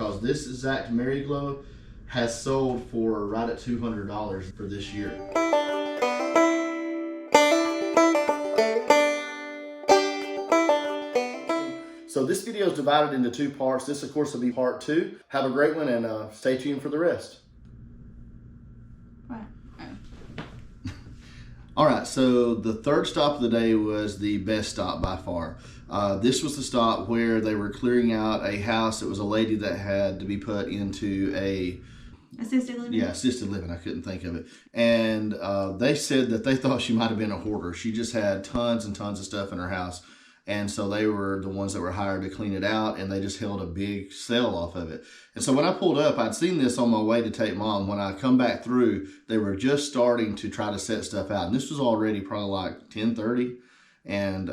because this exact Mary Glow has sold for right at $200 for this year. So this video is divided into 2 parts. This, of course, will be part 2. Have a great one, and stay tuned for the rest. All right, so the third stop of the day was the best stop by far. This was the stop where they were clearing out a house. It was a lady that had to be put into a assisted living? Yeah, assisted living. I couldn't think of it. And they said that they thought she might have been a hoarder. She just had tons and tons of stuff in her house. And so they were the ones that were hired to clean it out, and they just held a big sale off of it. And so when I pulled up, I'd seen this on my way to take Mom. When I come back through, they were just starting to try to set stuff out. And this was already probably like 10:30. And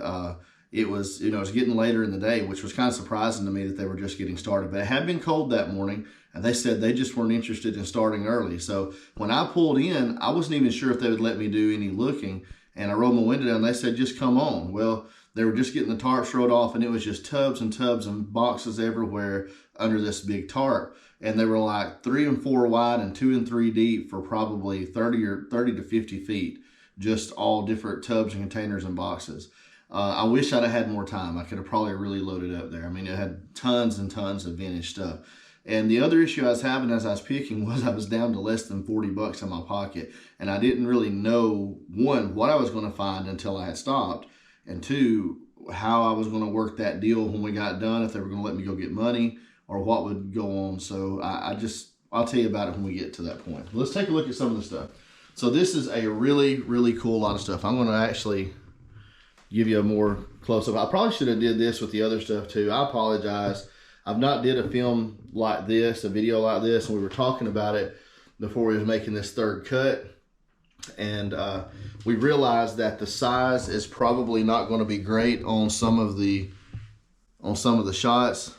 it was, it was getting later in the day, which was kind of surprising to me that they were just getting started. But it had been cold that morning, and they said they just weren't interested in starting early. So when I pulled in, I wasn't even sure if they would let me do any looking. And I rolled my window down, and they said, just come on. Well, they were just getting the tarps rolled off, and it was just tubs and tubs and boxes everywhere under this big tarp. And they were like 3 and 4 wide and 2 and 3 deep for probably 30 to 50 feet. Just all different tubs and containers and boxes. I wish I'd have had more time. I could have probably really loaded up there. I mean, it had tons and tons of vintage stuff. And the other issue I was having as I was picking was I was down to less than 40 bucks in my pocket. And I didn't really know, 1, what I was going to find until I had stopped. And 2, how I was going to work that deal when we got done, if they were going to let me go get money or what would go on. So I'll tell you about it when we get to that point. Let's take a look at some of the stuff. So this is a really, really cool lot of stuff. I'm going to actually give you a more close-up. I probably should have did this with the other stuff too. I apologize. I've not did a film like this, a video like this, and we were talking about it before we was making this third cut. And we realized that the size is probably not going to be great on some of the shots.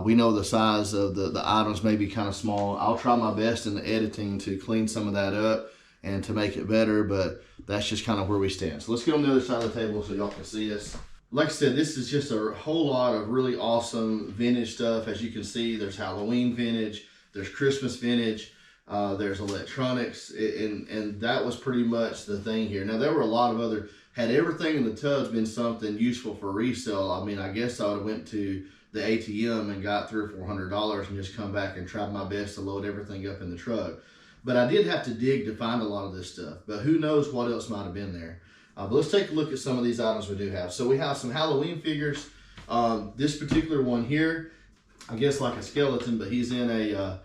We know the size of the items may be kind of small. I'll try my best in the editing to clean some of that up and to make it better, but that's just kind of where we stand. So let's get on the other side of the table so y'all can see us. Like I said, this is just a whole lot of really awesome vintage stuff. As you can see, there's Halloween vintage, there's Christmas vintage, there's electronics, and that was pretty much the thing here. Now, there were a lot of other, had everything in the tubs been something useful for resale, I mean, I guess I would have went to the ATM and got $300 or $400 and just come back and tried my best to load everything up in the truck. But I did have to dig to find a lot of this stuff. But who knows what else might have been there. But let's take a look at some of these items we do have. So we have some Halloween figures. This particular one here, I guess like a skeleton, but he's in a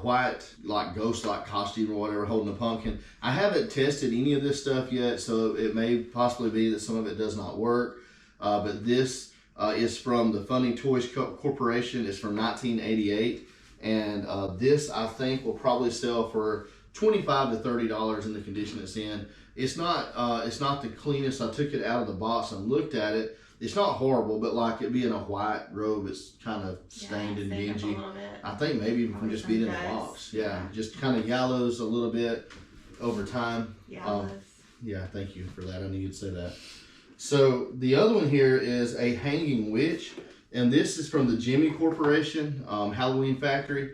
white, like ghost-like costume or whatever, holding a pumpkin. I haven't tested any of this stuff yet, so it may possibly be that some of it does not work. But this is from the Funny Toys Corporation. It's from 1988. And this, I think, will probably sell for $25 to $30 in the condition it's in. It's not the cleanest. I took it out of the box and looked at it. It's not horrible, but like it being a white robe, it's kind of stained and dingy. I think maybe even from just being in the box. Yeah, just kind of yellows a little bit over time. Yeah, thank you for that. I knew you'd say that. So the other one here is a hanging witch. And this is from the Jimmy Corporation, Halloween Factory.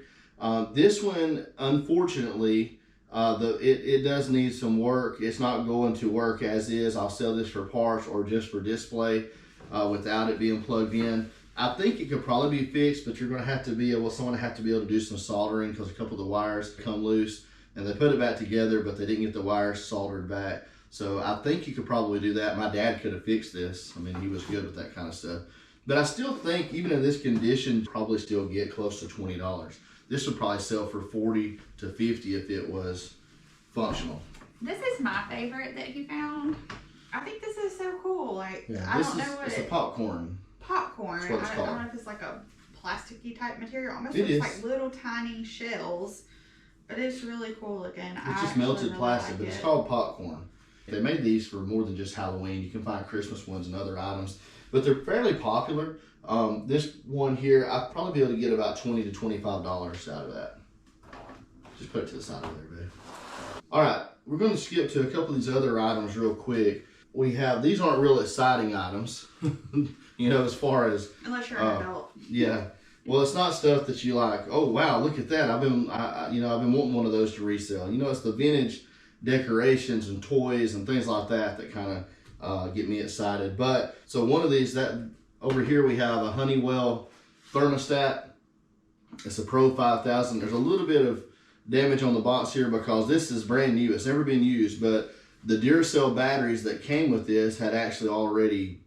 This one, unfortunately, it does need some work. It's not going to work as is. I'll sell this for parts or just for display without it being plugged in. I think it could probably be fixed, but you're going to have to be able, someone have to be able to do some soldering because a couple of the wires come loose. And they put it back together, but they didn't get the wires soldered back. So I think you could probably do that. My dad could have fixed this. I mean, he was good with that kind of stuff. But I still think, even in this condition, probably still get close to $20. This would probably sell for $40 to $50 if it was functional. This is my favorite that you found. I think this is so cool. Like, yeah, I don't know what it's a popcorn. Popcorn. That's what it's called. I don't know if it's like a plasticky type material. Almost it looks is. like little tiny shells. But it's really cool looking. It's just melted plastic, but it's called popcorn. They made these for more than just Halloween. You can find Christmas ones and other items. But they're fairly popular. This one here, I'd probably be able to get about $20 to $25 out of that. Just put it to the side of there, babe. All right, we're going to skip to a couple of these other items real quick. We have, these aren't real exciting items, you know, as far as... Unless you're an adult. Yeah. Well, it's not stuff that you like, oh wow, look at that. I've been wanting one of those to resell. It's the vintage decorations and toys and things like that kind of get me excited. But so one of these, that over here we have a Honeywell thermostat. It's a Pro 5000. There's a little bit of damage on the box here because this is brand new. It's never been used, but the Duracell batteries that came with this had actually already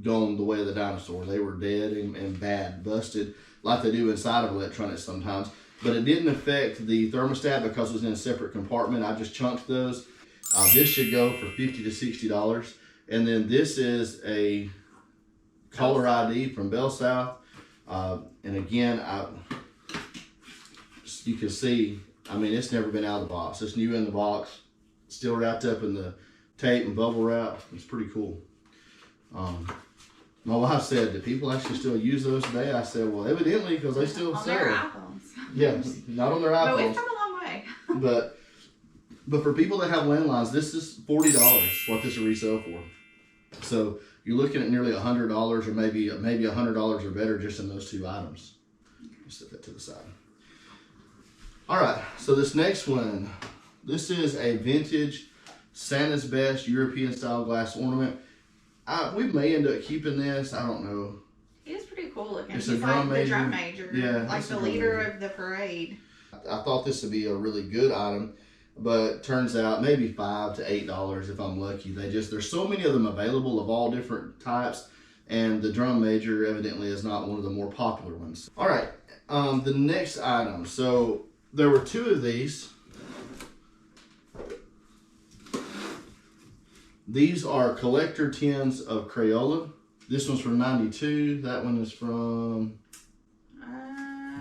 gone the way of the dinosaur. They were dead and bad, busted, like they do inside of electronics sometimes. But it didn't affect the thermostat because it was in a separate compartment. I just chunked those. This should go for $50 to $60. And then this is a caller ID from Bell South. And again, you can see, I mean, it's never been out of the box. It's new in the box, still wrapped up in the tape and bubble wrap. It's pretty cool. My wife said, do people actually still use those today? I said, well, evidently, because they still sell their them. iPhones. Yeah, not on their iPhones. But we've come a long way. But for people that have landlines, this is $40 what this will resell for. So you're looking at nearly $100 or maybe $100 or better just in those two items. Let's set that to the side. All right, so this next one, this is a vintage Santa's Best European style glass ornament. We may end up keeping this. I don't know. He is pretty cool looking. It's He's a drum like major. the drum major. Yeah, like the leader of the parade. I thought this would be a really good item, but turns out maybe $5 to $8 if I'm lucky. There's so many of them available of all different types, and the drum major evidently is not one of the more popular ones. All right, the next item. So there were two of these. These are collector tins of Crayola. This one's from 92. That one is from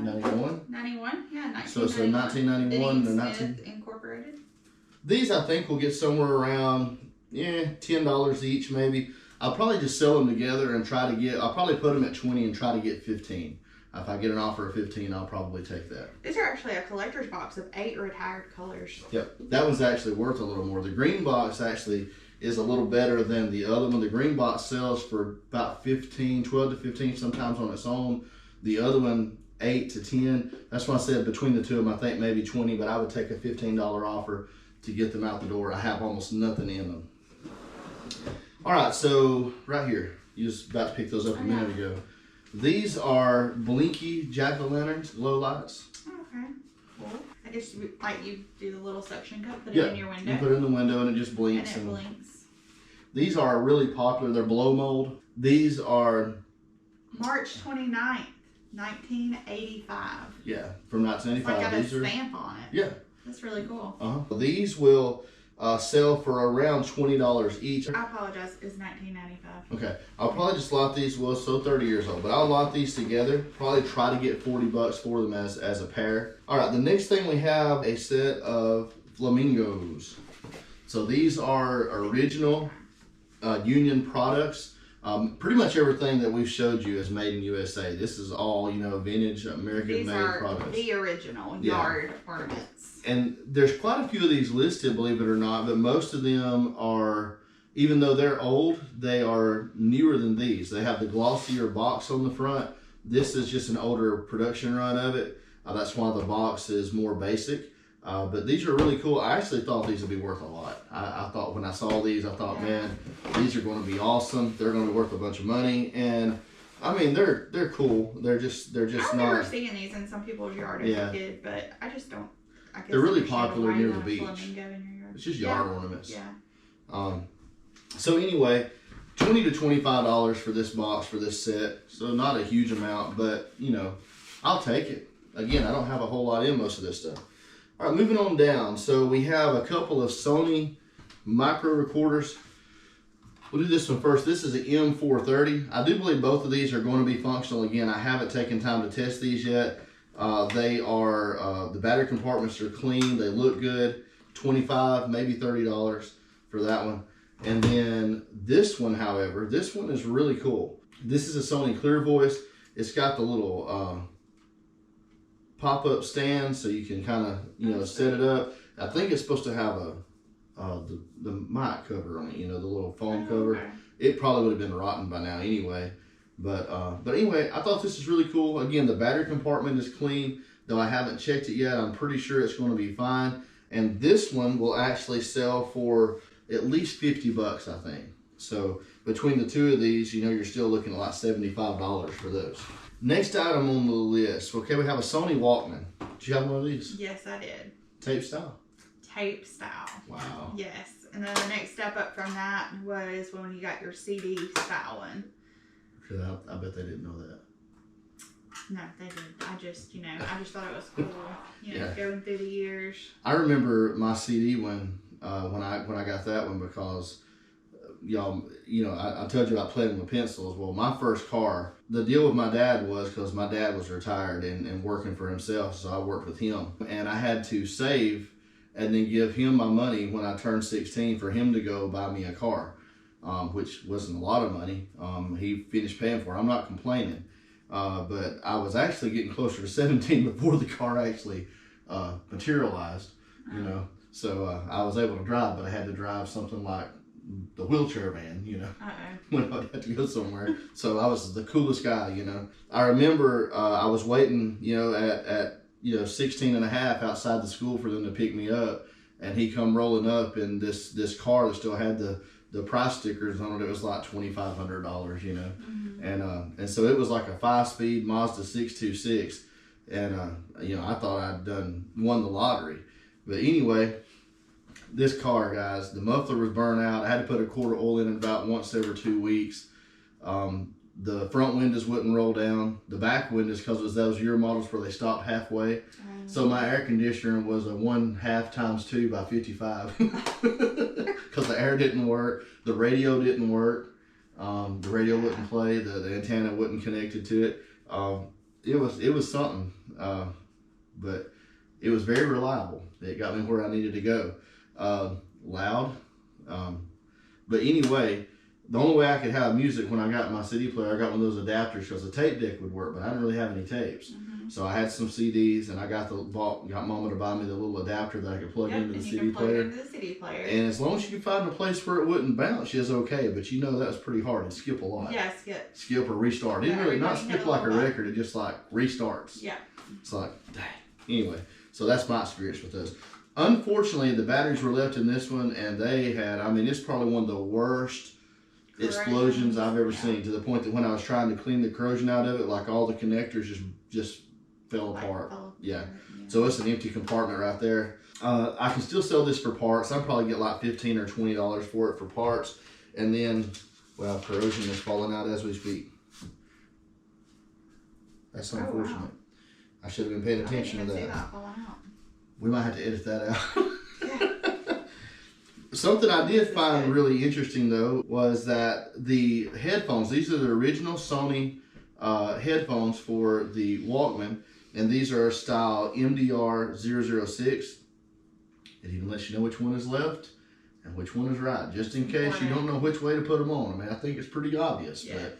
91. 91, yeah, 1991. So 1991 or 19 Incorporated. These I think will get somewhere around $10 each maybe. I'll probably just sell them together and I'll probably put them at 20 and try to get 15. If I get an offer of 15, I'll probably take that. These are actually a collector's box of 8 retired colors. Yep, that one's actually worth a little more. The green box actually is a little better than the other one. The green box sells for about 12 to 15 sometimes on its own. The other one, 8 to 10. That's why I said between the two of them, I think maybe 20, but I would take a $15 offer to get them out the door. I have almost nothing in them. All right, so right here, you was about to pick those up a minute ago. These are blinky jack-o'-lanterns, glow lights. Okay, cool. I guess you do the little suction cup, put it in your window. You put it in the window and it just blinks. And it blinks. These are really popular. They're blow mold. These are March 29th, 1985. Yeah, from 1985. It's like got a stamp on it. Yeah. That's really cool. These will sell for around $20 each. I apologize, it's 1995. Okay, I'll probably just lot these, well, so 30 years old, but I'll lot these together. Probably try to get $40 for them as a pair. All right, the next thing we have a set of flamingos. So these are original Union products. Pretty much everything that we've showed you is made in USA. This is all, vintage American made products. These are the original yard ornaments. And there's quite a few of these listed, believe it or not, but most of them are, even though they're old, they are newer than these. They have the glossier box on the front. This is just an older production run of it. That's why the box is more basic. But these are really cool. I actually thought these would be worth a lot. I thought when I saw these, I thought, man, these are going to be awesome. They're going to be worth a bunch of money. And I mean, they're cool. They're just I not. remember seeing these in some people's yard as a kid, but I just don't. I guess they're really popular near the beach. In it's just yard ornaments. Yeah. So anyway, $20 to $25 for this box for this set. So not a huge amount, but I'll take it. Again, I don't have a whole lot in most of this stuff. All right, moving on down. So we have a couple of Sony micro recorders. We'll do this one first. This is an M430. I do believe both of these are going to be functional. Again, I haven't taken time to test these yet. They are, the battery compartments are clean. They look good. $25, maybe $30 for that one. And then this one, however, this one is really cool. This is a Sony Clear Voice. It's got the little pop-up stand so you can kind of set it up. I think it's supposed to have the mic cover on it, the little foam cover. Okay. It probably would have been rotten by now anyway. But anyway, I thought this is really cool. Again, the battery compartment is clean, though I haven't checked it yet. I'm pretty sure it's going to be fine. And this one will actually sell for at least 50 bucks, I think. So between the two of these, you know, you're still looking at like $75 for those. Next item on the list. Okay, we have a Sony Walkman. Did you have one of these? Yes, I did. Tape style? Tape style. Wow. Yes. And then the next step up from that was when you got your CD style one. I bet they didn't know that. No, they didn't. I just thought it was cool. Going through the years. I remember my CD one when I got that one because y'all, I told you about playing with pencils. Well, my first car, the deal with my dad was because my dad was retired and working for himself, so I worked with him, and I had to save and then give him my money when I turned 16 for him to go buy me a car, which wasn't a lot of money. He finished paying for it. I'm not complaining. But I was actually getting closer to 17 before the car actually materialized, So I was able to drive, but I had to drive something like the wheelchair van, when I had to go somewhere. So I was the coolest guy, I remember I was waiting, at 16 and a half outside the school for them to pick me up, and he come rolling up in this car that still had the price stickers on it. It was like $2,500, mm-hmm. And so it was like a 5-speed Mazda 626, and I thought I'd won the lottery. But anyway, this car, guys, the muffler was burnt out. I had to put a quart of oil in it about once every 2 weeks. The front windows wouldn't roll down. The back windows, because it was those year models where they stopped halfway. So my air conditioner was a 1/2 × 2 by 55 because the air didn't work. The radio didn't work. The radio wouldn't play. The antenna wasn't connected to it. It was something, but it was very reliable. It got me where I needed to go. Loud, but anyway, the only way I could have music when I got my CD player, I got one of those adapters because the tape deck would work, but I didn't really have any tapes. Mm-hmm. So I had some CDs, and I got Mama to buy me the little adapter that I could plug into the CD player. And as long as you could find a place where it wouldn't bounce, she was okay. But that was pretty hard. It'd skip a lot. Yeah, skip or restart. It didn't really not skip like a record. It just like restarts. Yeah. It's like, dang. Anyway, so that's my experience with those. Unfortunately, the batteries were left in this one, and they had, it's probably one of the worst explosions I've ever seen, to the point that when I was trying to clean the corrosion out of it, like all the connectors just fell apart. Yeah. So it's an empty compartment right there. I can still sell this for parts. I'll probably get like $15 or $20 for it for parts. And then, corrosion is falling out as we speak. That's unfortunate. Wow. I should have been paying attention to that. We might have to edit that out. Something I did find really interesting, though, was that the headphones, these are the original Sony headphones for the Walkman, and these are style MDR006. It even lets you know which one is left and which one is right, just in case you don't know which way to put them on. I think it's pretty obvious, but,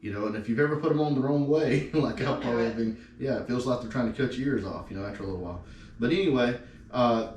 and if you've ever put them on the wrong way, like I've probably been, it feels like they're trying to cut your ears off, after a little while. But anyway,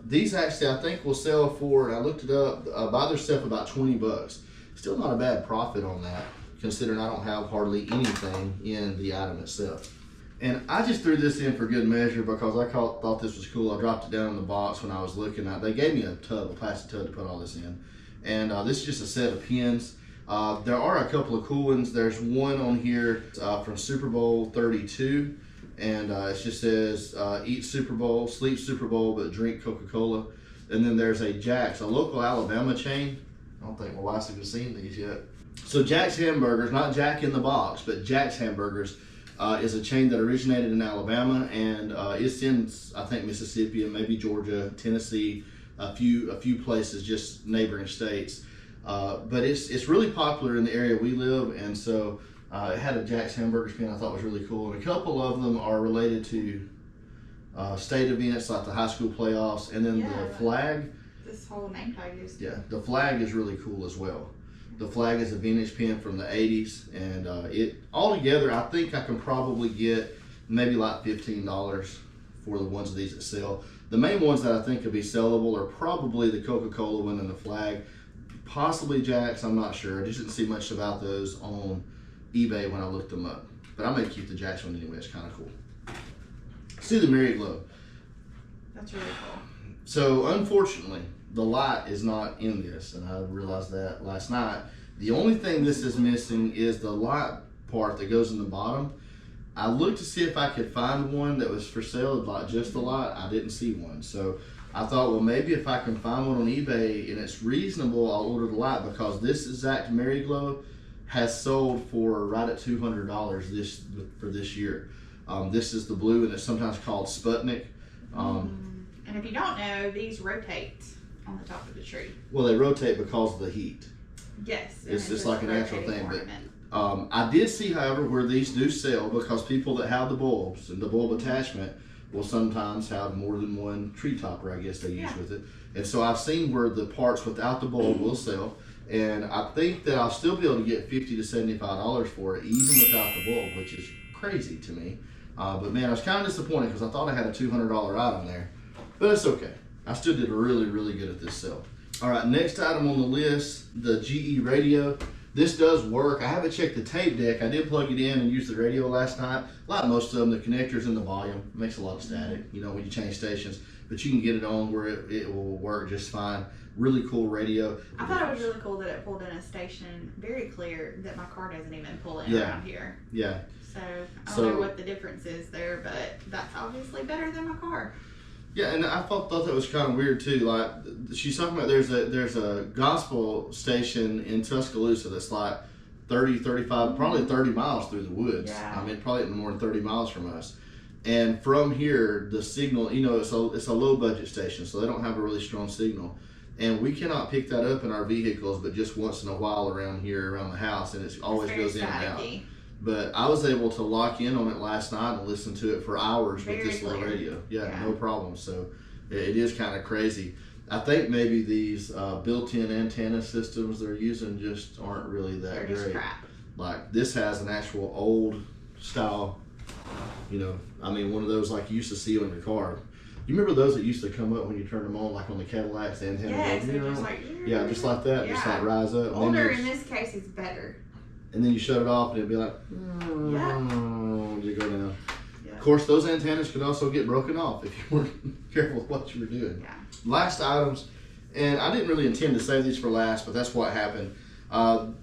these actually I think will sell for, and I looked it up, buy their stuff about 20 bucks. Still not a bad profit on that, considering I don't have hardly anything in the item itself. And I just threw this in for good measure because I thought this was cool. I dropped it down in the box when I was looking at it. They gave me a plastic tub to put all this in. And this is just a set of pins. There are a couple of cool ones. There's one on here from Super Bowl 32. And it just says, eat Super Bowl, sleep Super Bowl, but drink Coca-Cola. And then there's a Jack's, a local Alabama chain. I don't think my wife's even seen these yet. So Jack's Hamburgers, not Jack in the Box, but Jack's Hamburgers is a chain that originated in Alabama, and it's in, I think, Mississippi and maybe Georgia, Tennessee, a few places, just neighboring states. But it's really popular in the area we live, and so it had a Jack's Hamburgers pin I thought was really cool. And a couple of them are related to state events like the high school playoffs, and then the flag. This whole name tag is. Yeah, the flag is really cool as well. The flag is a vintage pin from the 80s, and it altogether, I think I can probably get maybe like $15 for the ones of these that sell. The main ones that I think could be sellable are probably the Coca-Cola one and the flag, possibly Jack's. I'm not sure. I just didn't see much about those on eBay when I looked them up. But I may keep the Jackson one anyway. It's kind of cool. Let's do the Mary Glow. That's really cool. So unfortunately, the light is not in this, and I realized that last night. The only thing this is missing is the light part that goes in the bottom. I looked to see if I could find one that was for sale, like just the light. I didn't see one. So I thought, well, maybe if I can find one on eBay and it's reasonable, I'll order the light, because this exact Mary Glow has sold for right at $200 for this year. This is the blue, and it's sometimes called Sputnik. And if you don't know, these rotate on the top of the tree. Well, they rotate because of the heat. Yes. It's just like a natural thing. Ornament. But I did see, however, where these do sell, because people that have the bulbs and the bulb attachment will sometimes have more than one tree topper, I guess they use with it. And so I've seen where the parts without the bulb will sell. And I think that I'll still be able to get $50 to $75 for it, even without the bulb, which is crazy to me. But man, I was kind of disappointed because I thought I had a $200 item there. But it's okay. I still did really, really good at this sale. All right, next item on the list, the GE radio. This does work. I haven't checked the tape deck. I did plug it in and use the radio last night. Like most of them, the connector's in the volume. It makes a lot of static, you know, when you change stations. But you can get it on where it will work just fine. Really cool radio. I thought it was really cool that it pulled in a station very clear that my car doesn't even pull in around here. Yeah. So I don't know what the difference is there, but that's obviously better than my car. Yeah, and I thought that was kind of weird too. Like she's talking about, there's a gospel station in Tuscaloosa that's like 30, 35, probably 30 miles through the woods. Yeah. I mean, probably more than 30 miles from us. And from here, the signal, you know, it's a low budget station, so they don't have a really strong signal. And we cannot pick that up in our vehicles, but just once in a while around here, around the house, and it always goes in and out. But I was able to lock in on it last night and listen to it for hours with this little radio. Yeah, no problem. So it is kind of crazy. I think maybe these built-in antenna systems they're using just aren't really that great. Just crap. Like this has an actual old style, you know, I mean one of those like you used to see on your car. You remember those that used to come up when you turned them on, like on the Cadillacs, the antenna? Yes, just like, yeah, just like that, just like rise up. Older in this case is better. And then you shut it off and it'd be like, you go down. Yeah. Of course, those antennas could also get broken off if you weren't careful with what you were doing. Yeah. Last items, and I didn't really intend to save these for last, but that's what happened.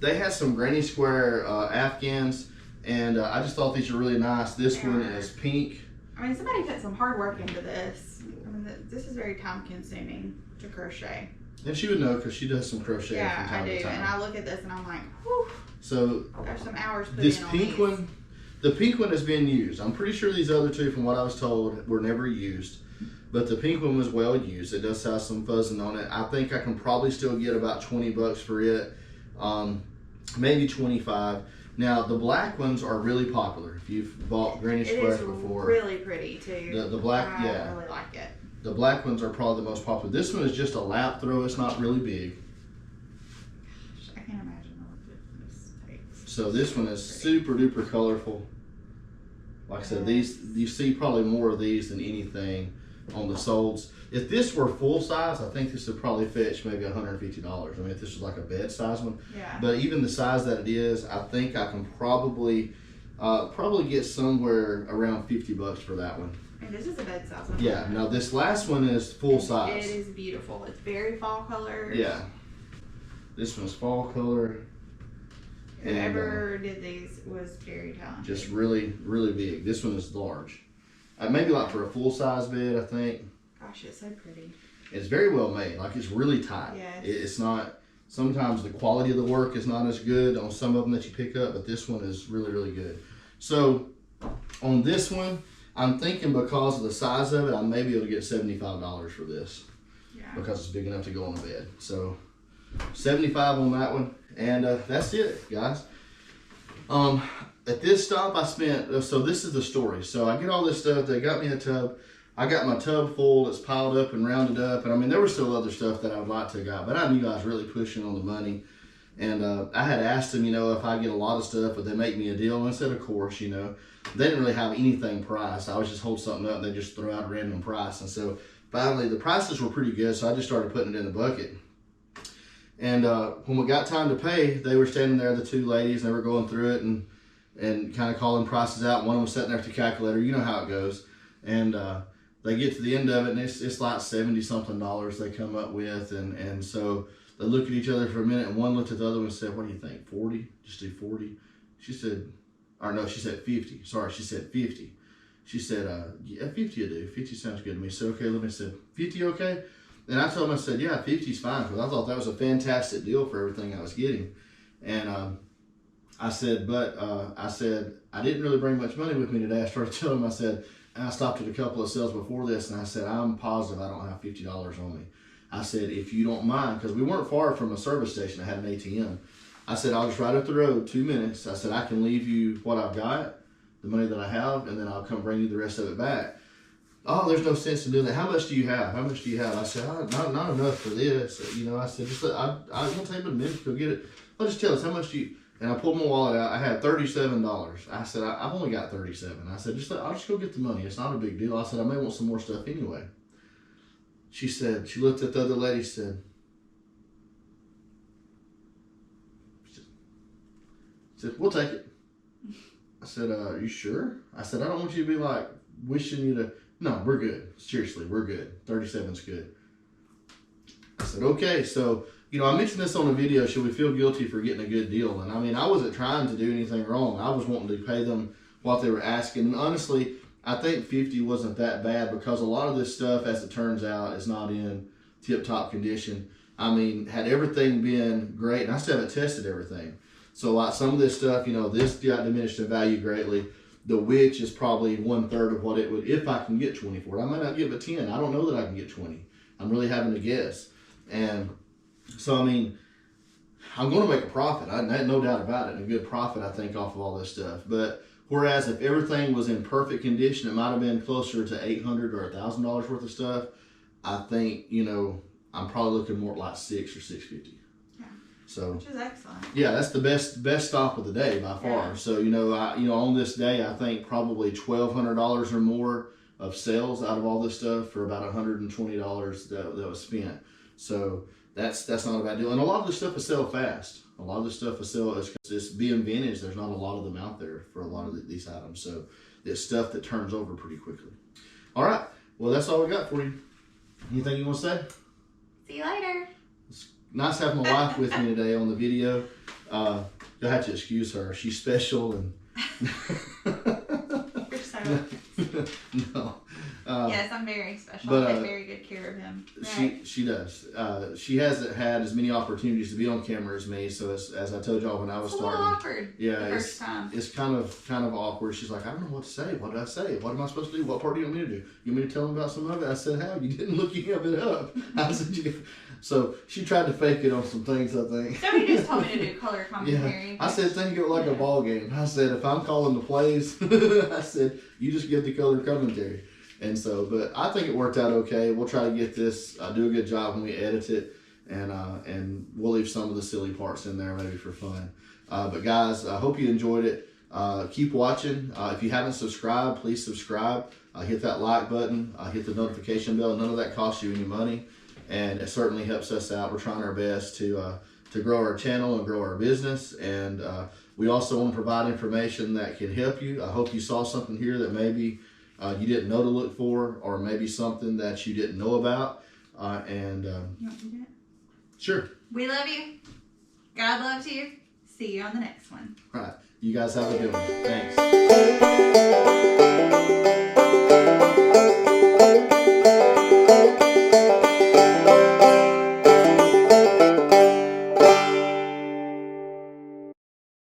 They had some granny square Afghans, and I just thought these were really nice. This one is pink. I mean, somebody put some hard work into this. I mean, this is very time consuming to crochet. And she would know because she does some crochet from time to time. Yeah, I do. And I look at this and I'm like, whew. So there's some hours put this in on pink these. one, the pink one has been used. I'm pretty sure these other two, from what I was told, were never used. But the pink one was well used. It does have some fuzzing on it. I think I can probably still get about $20 for it, maybe 25. Now the black ones are really popular. If you've bought granny squares before, really pretty too. The black, I really like it. The black ones are probably the most popular. This one is just a lap throw. It's not really big. I can't imagine what this takes. So this one is super duper colorful. Like I said, these you see probably more of these than anything on the solds. If this were full size, I think this would probably fetch maybe $150. I mean, if this was like a bed size one. Yeah. But even the size that it is, I think I can probably get somewhere around $50 for that one. And this is a bed size one. Yeah. Now this last one is full size. It is beautiful. It's very fall color. Yeah. This one's fall color. Whoever did these was very talented. Just really, really big. This one is large. Maybe like for a full size bed, I think. Gosh, it's so pretty. It's very well made. Like it's really tight. Yes. It's not. Sometimes the quality of the work is not as good on some of them that you pick up, but this one is really, really good. So on this one, I'm thinking because of the size of it, I may be able to get $75 for this. Yeah. Because it's big enough to go on the bed. So 75 on that one, and that's it, guys. At this stop, I spent. So this is the story. So I get all this stuff. They got me a tub. I got my tub full. It's piled up and rounded up. And I mean, there was still other stuff that I would like to have got, but I knew I was really pushing on the money. And I had asked them, you know, if I get a lot of stuff, would they make me a deal? And I said, of course, you know. They didn't really have anything priced. I was just hold something up and they just throw out a random price. And so finally, the prices were pretty good. So I just started putting it in the bucket. And when we got time to pay, they were standing there, the two ladies, and they were going through it. And and kind of calling prices out. One of them was sitting there with the calculator. You know how it goes. And they get to the end of it, and it's like $70-something they come up with. And so they look at each other for a minute, and one looked at the other one and said, what do you think, 40? Just do 40? She said, or no, she said 50. Sorry, she said 50. She said, yeah, 50 will do. 50 sounds good to me. So, okay, let me say, 50 okay? And I told him, I said, yeah, 50's fine, because I thought that was a fantastic deal for everything I was getting. And I said, but I said, I didn't really bring much money with me today. I started telling him, I said, and I stopped at a couple of sales before this, and I said, I'm positive I don't have $50 on me. I said, if you don't mind, because we weren't far from a service station. I had an ATM. I said, I'll just ride up the road 2 minutes. I said, I can leave you what I've got, the money that I have, and then I'll come bring you the rest of it back. Oh, there's no sense in doing that. How much do you have? How much do you have? I said, not enough for this. I said, just I'm going to take a minute to go get it. Well, just tell us, how much do you... And I pulled my wallet out. I had $37. I said, I've only got 37. I said, I'll just go get the money. It's not a big deal. I said, I may want some more stuff anyway. She said, she looked at the other lady, said, we'll take it. I said, you sure? I said, I don't want you to be like wishing you to, no, we're good. Seriously, we're good. 37's good. I said, okay. So, I mentioned this on the video. Should we feel guilty for getting a good deal? And I mean, I wasn't trying to do anything wrong. I was wanting to pay them what they were asking. And honestly, I think 50 wasn't that bad, because a lot of this stuff, as it turns out, is not in tip-top condition. I mean, had everything been great, and I still haven't tested everything. So like some of this stuff, this got diminished in value greatly. The witch is probably 1/3 of what it would, if I can get 20 for it. I might not give it 10. I don't know that I can get 20. I'm really having to guess. And so, I mean, I'm going to make a profit. I had no doubt about it. And a good profit, I think, off of all this stuff. But whereas if everything was in perfect condition, it might have been closer to $800 or $1,000 worth of stuff. I think, I'm probably looking more like $600 or $650. So, which is excellent. Yeah, that's the best stop of the day by far. Yeah. So, on this day, I think probably $1,200 or more of sales out of all this stuff for about $120 that was spent. So that's not a bad deal. And a lot of the stuff is sell fast. A lot of the stuff is sell, it's being vintage. There's not a lot of them out there for a lot of these items. So it's stuff that turns over pretty quickly. All right. Well, that's all we got for you. Anything you want to say? See you later. Nice having my wife with me today on the video. You'll have to excuse her. She's special and. You're so. No. Yes, I'm very special. I take very good care of him. Right? She does. She hasn't had as many opportunities to be on camera as me. So as I told y'all when I was starting, awkward. Yeah, the first time. It's kind of awkward. She's like, I don't know what to say. What did I say? What am I supposed to do? What part do you want me to do? You want me to tell them about some of it? I said, how? You didn't look any of it up. I said, So she tried to fake it on some things, I think. Somebody just told me to do color commentary. Yeah. I said, think of it like a ball game. I said, if I'm calling the plays, I said, you just give the color commentary. And so, but I think it worked out okay. We'll try to get this, do a good job when we edit it, and we'll leave some of the silly parts in there maybe for fun. But guys, I hope you enjoyed it. Keep watching. If you haven't subscribed, please subscribe. Hit that like button. Hit the notification bell. None of that costs you any money, and it certainly helps us out. We're trying our best to grow our channel and grow our business, and we also want to provide information that can help you. I hope you saw something here that maybe you didn't know to look for, or maybe something that you didn't know about. You want me to do it? Sure. We love you. God loves you. See you on the next one. All right. You guys have a good one. Thanks.